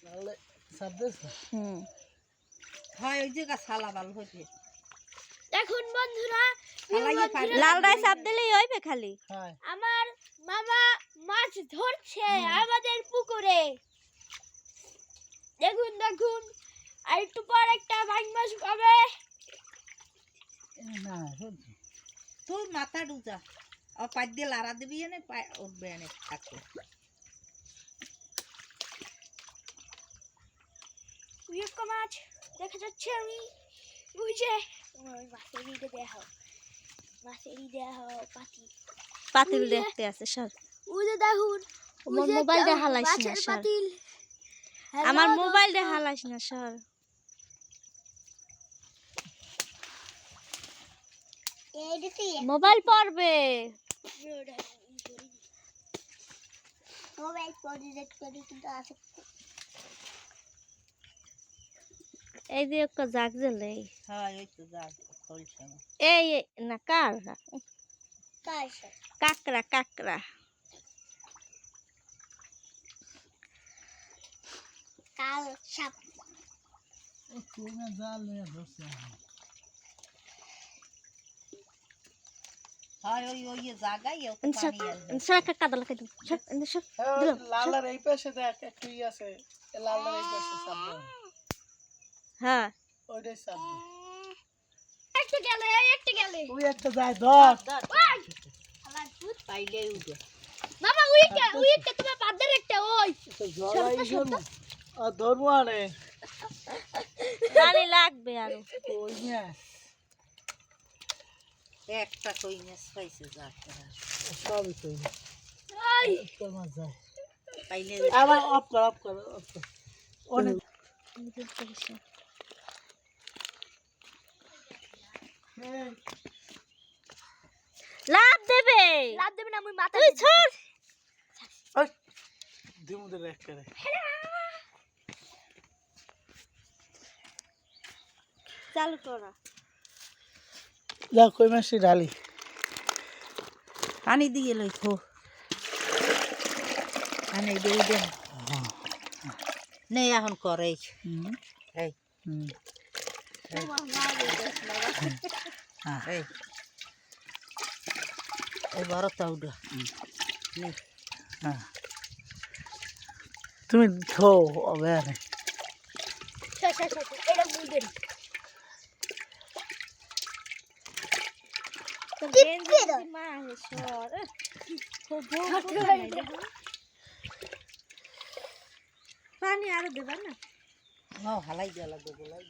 লালে সাপ দেছ হয় ওই যে সালা বাল হইছে দেখুন বন্ধুরা লালটায় চাপ দিলেই হইবে খালি। আমার মামা মাছ ধরছে আমাদের পুকুরে। দেখুন দেখুন আর একটু পর একটা ভাই মাছ পাবে। না তুই মাথা ডুজা আর পাই দিয়ে লাড়া দিবি এনে উঠবে এনে থাকবে একটা মাছ দেখা যাচ্ছে আমি বুঝে ওই মাছের ইদে দেখো পাতিল দেখতে আছে সর। উজে দেখুন আমার মোবাইলটা হালাইস না মাছের সর। পাতিল আমার মোবাইলটা হালাইস না সর। মোবাইল পড়বে। মোবাইল পড়ে করে কিন্তু আছে। এই যে একটা জাগ জ্বলে। হ্যাঁ ওই তো যাক খলছে এই না কার কাছে কাকড়া কাকড়া কাল সাপ তুই না জাল নিয়ে ধরছে হয় ওই ওই জায়গায় ও তো ইনসা পানি আসবে ইনসা কাদা লাগাই দিন সর ইনসা দিলাম লালার এই পাশে দেখ একটু আছে লালার এই পাশে সাপ দেন হ্যাঁ ওইটাই সাপ দে একটা গেলে তুই একটা যাই ধর আমার ভূত পাইলে উঠে মামা উইকে তোমার পাদের একটা ওই তো জলাই ধরবো আর ধরবো আরে পানি লাগবে আরো। ওই না একটা কই মাছ পাইছে যাক সবই তো ওই তোর মাছ যায় পাইলে আবার অফ কর অনেক লাভ দেবে লাভ দেবে না আমি মাথা তুই ছড় ওই দিমুদের এক করে চালু করা যা কই মাসি ডালি পানি দিয়ে লই খো আনে দেই দে নে এখন করে এই এই এই এই বারোটা উঠা তুমি ধো হবে এটা বুঝেন মা সর পানি আরো দেবা না হালাই দেওয়া লাগবে গোলাই